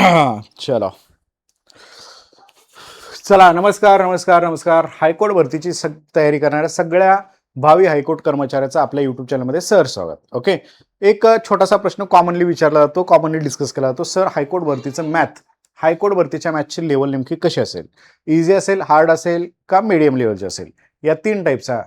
चलो चला, नमस्कार नमस्कार नमस्कार. हायकोर्ट भरतीची तयारी करणाऱ्या सगळ्या भावी हायकोर्ट कर्मचाऱ्याचं आपल्या युट्यूब चॅनलमध्ये सर स्वागत. ओके, एक छोटासा प्रश्न कॉमनली विचारला जातो, कॉमनली डिस्कस केला जातो. सर, हायकोर्ट भरतीचं मॅथ, हायकोर्ट भरतीच्या मॅथची लेवल नेमकी कशी असेल? इझी असेल, हार्ड असेल का मीडियम लेवलची असेल? या तीन टाईपचा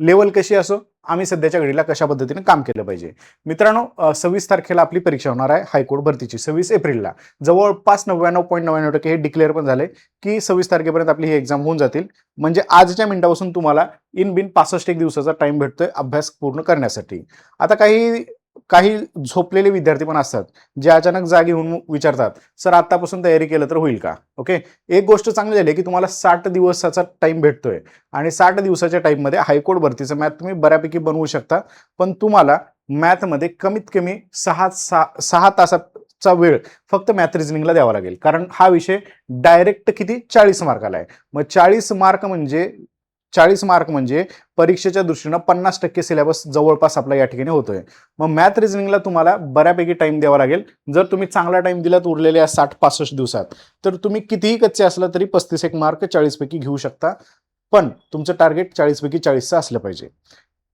लेवल कशी असो, आम्ही सध्याच्या घडीला कशा पद्धतीने काम केलं पाहिजे. मित्रांनो, 26 तारखेला आपली परीक्षा होणार आहे हायकोर्ट भरतीची, 26 एप्रिलला. जवळपास 99.99% हे डिक्लेअर पण झाले की 26 तारखेपर्यंत आपली ही एक्झाम होऊन जातील. म्हणजे आजच्या मिनिटापासून तुम्हाला इन बिन 65 एक दिवसाचा टाइम भेटतोय अभ्यास पूर्ण करण्यासाठी. आता काही काही झोपलेले विद्यार्थी पण असतात जे अचानक जागी होऊन विचारतात, सर आतापासून तयारी केलं तर होईल का? ओके, एक गोष्ट चांगली झाली की तुम्हाला 60 दिवसाचा टाइम भेटतोय आणि 60 दिवसाच्या टाइममध्ये हायकोर्ट भरतीचं मॅथ तुम्ही बऱ्यापैकी बनवू शकता. पण तुम्हाला मॅथमध्ये कमीत कमी 6 तासाचा वेळ फक्त मॅथ रिझनिंगला द्यावा लागेल, कारण हा विषय डायरेक्ट किती 40 मार्काला आहे. मग 40 मार्क म्हणजे परीक्षेच्या दृष्टीनं 50% सिलेबस जवळपास आपला या ठिकाणी होतोय. मग मॅथ रिझनिंगला तुम्हाला बऱ्यापैकी टाइम द्यावा लागेल. जर तुम्ही चांगला टाइम दिलात उरलेल्या 60-65 दिवसात, तर तुम्ही कितीही कच्चे असला तरी 35 एक मार्क 40 पैकी घेऊ शकता. पण तुमचं टार्गेट 40 पैकी 40चं असलं पाहिजे.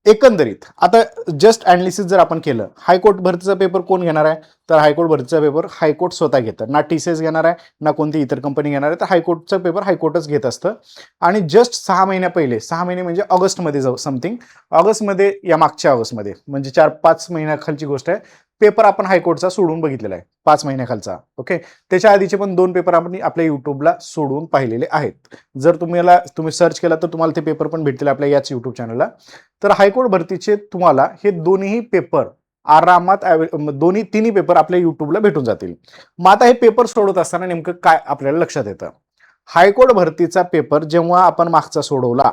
एकंदरीत आता जस्ट अनालिसिस जर आपण केलं, हायकोर्ट भरतीचा पेपर कोण घेणार आहे? तर हायकोर्ट भरतीचा पेपर हायकोर्ट स्वतः घेतं, ना TCS घेणार आहे ना कोणती इतर कंपनी घेणार आहे. तर हायकोर्टचा पेपर हायकोर्टच घेत असतं. आणि जस्ट 6 महिन्या पहिले, 6 महिने म्हणजे ऑगस्टमध्ये जाऊ समथिंग, ऑगस्टमध्ये या मागच्या ऑगस्टमध्ये म्हणजे 4-5 महिन्याखालची गोष्ट आहे, पेपर आपण हायकोर्टचा सोडून बघितलेला आहे 5 महिन्याखालचा. ओके, त्याच्या आधीचे पण 2 पेपर आपण आपल्या युट्यूबला सोडून पाहिलेले आहेत. जर तुम्ही सर्च केला तर तुम्हाला ते पेपर पण भेटतील आपल्या याच युट्यूब चॅनलला. तर हायकोर्ट भरतीचे तुम्हाला हे दोन्ही पेपर आरामात तिन्ही पेपर आपल्या युट्यूबला भेटून जातील. मग आता हे पेपर सोडवत असताना नेमकं काय आपल्याला लक्षात येतं? हायकोर्ट भरतीचा पेपर जेव्हा आपण मागचा सोडवला,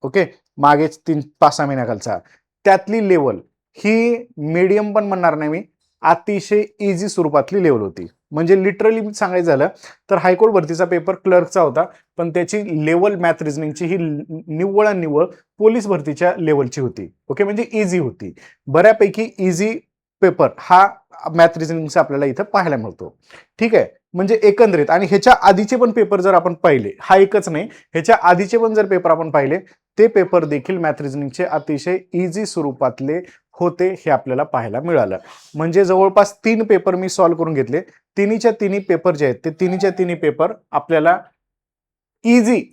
ओके, मागे 3-5 महिन्याखालचा, त्यातली लेवल ही मीडियम पण म्हणणार नाही मी, अतिशय इझी स्वरूपातली लेवल होती. म्हणजे लिटरली सांगायचं झालं तर हायकोर्ट भरतीचा पेपर क्लर्कचा होता, पण त्याची लेवल मॅथ रिझनिंगची ही निव्वळ पोलीस भरतीच्या लेवलची होती. ओके, म्हणजे इझी होती. बऱ्यापैकी इझी पेपर हा मॅथ रिझनिंगचा आपल्याला इथं पाहायला मिळतो. ठीक आहे, म्हणजे एकंदरीत. आणि ह्याच्या आधीचे पण पेपर जर आपण पाहिले, हा एकच नाही, ह्याच्या आधीचे पण जर पेपर आपण पाहिले, ते पेपर देखील मॅथ रिझनिंगचे अतिशय इझी स्वरूपातले होते, हे आपल्याला पाहायला मिळालं. म्हणजे जवळपास 3 पेपर मी सॉल्व्ह करून घेतले. तिन्हीच्या तिन्ही पेपर जे आहेत ते तिन्हीच्या तिन्ही पेपर आपल्याला इझी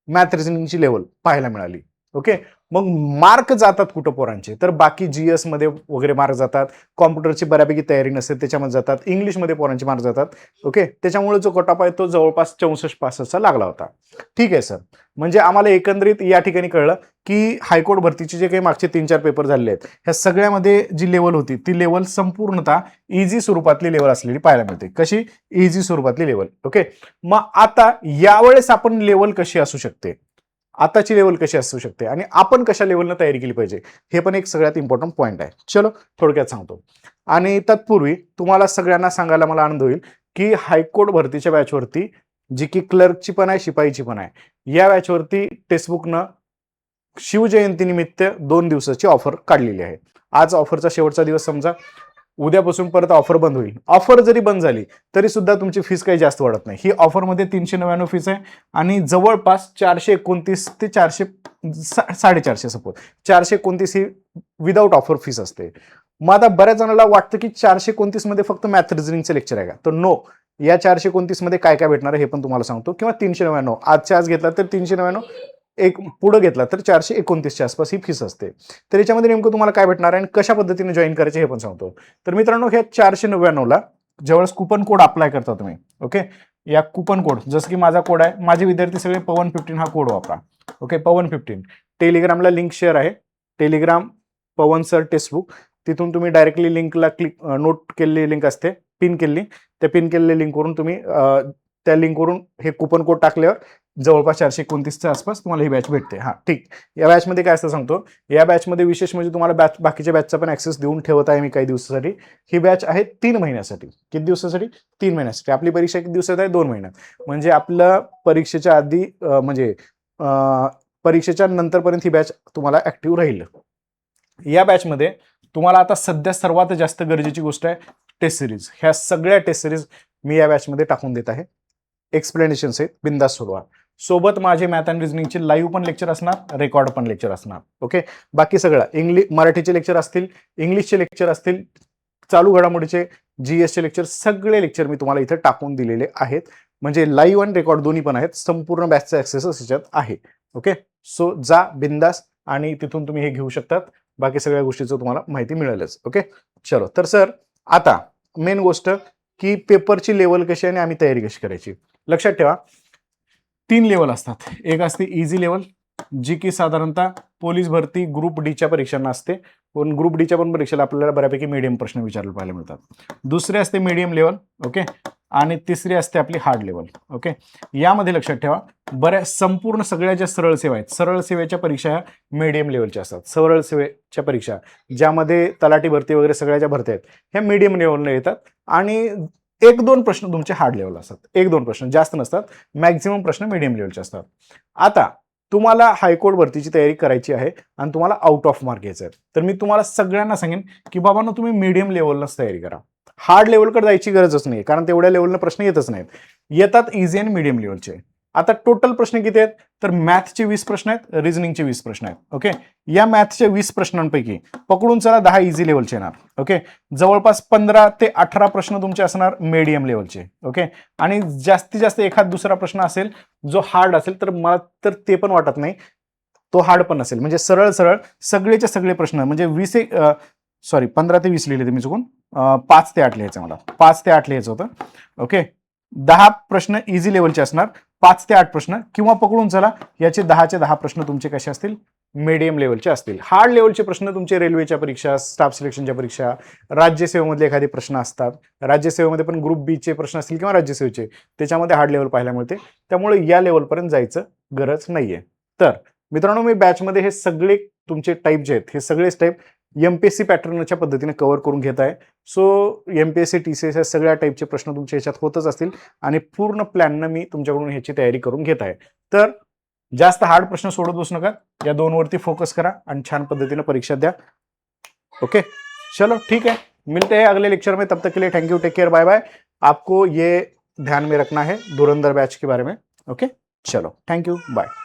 मॅथ रिझनिंगची लेवल पाहायला मिळाली. ओके, मग मार्क जातात कुठं पोरांचे? तर बाकी GS मध्ये वगैरे मार्क जातात, कॉम्प्युटरची बऱ्यापैकी तयारी नसते त्याच्यामध्ये जातात, इंग्लिशमध्ये पोरांचे मार्क जातात. ओके, त्याच्यामुळे जो कट ऑफ आहे तो जवळपास 64-65चा लागला होता. ठीक आहे सर, म्हणजे आम्हाला एकंदरीत या ठिकाणी कळलं की हायकोर्ट भरतीचे जे काही मागचे 3-4 पेपर झालेले आहेत, ह्या सगळ्यामध्ये जी लेवल होती ती लेवल संपूर्णतः इझी स्वरूपातली लेवल असलेली पाहायला मिळते. कशी? Easy स्वरूपातली level. ओके, मग आता यावेळेस आपण लेवल कशी असू शकते, आताची लेवल कशी असू शकते आणि आपण कशा लेवलनं तयारी केली पाहिजे, हे पण एक सगळ्यात इम्पॉर्टंट पॉईंट आहे. चलो थोडक्यात सांगतो. आणि तत्पूर्वी तुम्हाला सगळ्यांना सांगायला मला आनंद होईल की हायकोर्ट भरतीच्या बॅचवरती, जी की क्लर्कची पण आहे, शिपाईची पण आहे, या बॅचवरती टेक्स्टबुकनं शिवजयंतीनिमित्त 2 दिवसाची ऑफर काढलेली आहे. आज ऑफरचा शेवटचा दिवस समजा, उद्यापासून परत ऑफर बंद होईल. ऑफर जरी बंद झाली तरी सुद्धा तुमची फीस काही जास्त वाढत नाही. ही ऑफरमध्ये 399 फीस आहे आणि जवळपास 429 ते 400 सपोज 429 ही विदाऊट ऑफर फीस असते. मग आता बऱ्याच जणांना वाटतं की 429 मध्ये फक्त मॅथ रिझनिंगचे लेक्चर आहे का? तर नो, या 429 मध्ये काय काय भेटणार हे पण तुम्हाला सांगतो. किंवा 399 आजच्या आज घेतला तर 399, एक पुढे घेतला तर 429च्या आसपास ही फीस असते. तर याच्यामध्ये नेमकं तुम्हाला काय भेटणार आहे आणि कशा पद्धतीने जॉईन करायचे हे पण सांगतो. तर मित्रांनो, ह्या 499ला ज्यावेळेस कुपन कोड अप्लाय करता तुम्ही, ओके, या कुपन कोड, जसं की माझा कोड आहे, माझे विद्यार्थी सगळे पवन15 हा कोड वापरा. ओके, पवन15. टेलिग्रामला लिंक शेअर आहे, टेलिग्राम पवन सर टेक्स्टबुक. तिथून तुम्ही डायरेक्टली लिंकला नोट केलेली लिंक असते, पिन केलेली, त्या पिन केलेल्या लिंकवरून तुम्ही त्या लिंकवरून हे कुपन कोड टाकल्यावर जवळपास 429च्या आसपास तुम्हाला ही बॅच भेटते. हा ठीक, या बॅचमध्ये काय असतं सांगतो. या बॅचमध्ये विशेष म्हणजे तुम्हाला बाकीच्या बॅचचा पण ऍक्सेस देऊन ठेवत आहे मी काही दिवसासाठी. ही बॅच आहे 3 महिन्यासाठी. किती दिवसासाठी? 3 महिन्यासाठी. आपली परीक्षा किती दिवसात आहे? 2 महिन्यात. म्हणजे आपलं परीक्षेच्या आधी परीक्षेच्या नंतरपर्यंत ही बॅच तुम्हाला ऍक्टिव्ह राहील. या बॅचमध्ये तुम्हाला आता सध्या सर्वात जास्त गरजेची गोष्ट आहे टेस्ट सिरीज. ह्या सगळ्या टेस्ट सिरीज मी या बॅचमध्ये टाकून देत आहे. एक्सप्लेनेशन्स आहेत, बिंदास सोडवा. सोबत माझे मॅथ अँड रिझनिंगचे लाईव्ह पण लेक्चर असणार, रेकॉर्ड पण लेक्चर असणार. ओके, बाकी सगळं मराठीचे लेक्चर असतील, इंग्लिशचे लेक्चर असतील, चालू घडामोडीचे, जीएसचे लेक्चर, सगळे लेक्चर मी तुम्हाला इथे टाकून दिलेले आहेत. म्हणजे लाईव्ह आणि रेकॉर्ड दोन्ही पण आहेत. संपूर्ण बॅचचा ऍक्सेस याच्यात आहे. ओके, सो जा बिंदास आणि तिथून तुम्ही हे घेऊ शकतात. बाकी सगळ्या गोष्टीचं तुम्हाला माहिती मिळेलच. ओके, चलो. तर सर आता मेन गोष्ट की पेपरची लेवल कशी आणि आम्ही तयारी कशी करायची. लक्षात ठेवा 3 लेवल असतात. एक असते इझी लेवल, जी की साधारणतः पोलीस भरती ग्रुप डीच्या परीक्षांना असते. पण ग्रुप डीच्या पण परीक्षेला आपल्याला बऱ्यापैकी मीडियम प्रश्न विचारले पाहायला मिळतात. दुसरे असते मीडियम लेवल. ओके, आणि तिसरी असते आपली हार्ड लेवल. ओके, यामध्ये लक्षात ठेवा संपूर्ण सगळ्या ज्या सरळ सेवा आहेत, सरळ सेवेच्या परीक्षा ह्या मीडियम लेवलच्या असतात. सरळ सेवेच्या परीक्षा ज्यामध्ये तलाठी भरती वगैरे सगळ्या ज्या भरती आहेत ह्या मीडियम लेवलला येतात आणि 1-2 प्रश्न तुमचे हार्ड लेवल असतात. 1-2 प्रश्न, जास्त नसतात. मॅक्झिमम प्रश्न मीडियम लेवलचे असतात. आता तुम्हाला हायकोर्ट भरतीची तयारी करायची आहे आणि तुम्हाला आउट ऑफ मार्क घ्यायचं आहे, तर मी तुम्हाला सगळ्यांना सांगेन की बाबांनो तुम्ही मीडियम लेवललाच तयारी करा. हार्ड लेवलकडे जायची गरजच नाही, कारण तेवढ्या लेवलला प्रश्न येतच नाहीत. येतात इझी आणि मीडियम लेवलचे. आता टोटल प्रश्न किती आहेत, तर मॅथचे 20 प्रश्न आहेत, रिझनिंगचे 20 प्रश्न आहेत. ओके, या मॅथच्या 20 प्रश्नांपैकी पकडून चला 10 इझी लेवलचे येणार. ओके, जवळपास 15 ते 18 प्रश्न तुमचे असणार मीडियम लेवलचे. ओके, आणि जास्तीत जास्त एखाद दुसरा प्रश्न असेल जो हार्ड असेल, तर मला तर ते पण वाटत नाही तो हार्ड पण असेल. म्हणजे सरळ सरळ सगळेचे सगळे प्रश्न म्हणजे 15 ते 20 लिहिले मी चुकून, 5 ते 8 लिहायचं मला. 5 ते 8 लिहायचं होतं. ओके, 10 प्रश्न इझी लेवलचे असणार, 5 ते 8 प्रश्न, किंवा पकडून चला याचे 10चे 10 प्रश्न तुमचे कसे असतील, मीडियम लेवलचे असतील. हार्ड लेवलचे प्रश्न तुमचे रेल्वेच्या परीक्षा, स्टाफ सिलेक्शनच्या परीक्षा, राज्यसेवेमधले एखादे प्रश्न असतात. राज्यसेवेमध्ये पण ग्रुप बी चे प्रश्न असतील किंवा राज्यसेवेचे, त्याच्यामध्ये हार्ड लेवल पाहायला मिळते. त्यामुळे या लेवलपर्यंत जायचं गरज नाहीये. तर मित्रांनो, मी बॅचमध्ये हे सगळे तुमचे टाईप जे आहेत हे सगळेच टाईप एमपीएससी पॅटर्नच्या पद्धतीने कव्हर करून घेत आहे. सो एमपीएससी टीसीएस या सगळ्या टाईपचे प्रश्न तुमच्या ह्याच्यात होतच असतील आणि पूर्ण प्लॅननं मी तुमच्याकडून ह्याची तयारी करून घेत आहे. तर जास्त हार्ड प्रश्न सोडत बसू नका, या 2 वरती फोकस करा आणि छान पद्धतीने परीक्षा द्या. ओके, चलो ठीक है, मिलते हैं अगले लेक्चर में. तब तक के लिए thank you, take care, bye bye. आपको ये ध्यान में रखना है धुरंधर बैच के बारे में. ओके, चलो, थैंक यू, बाय.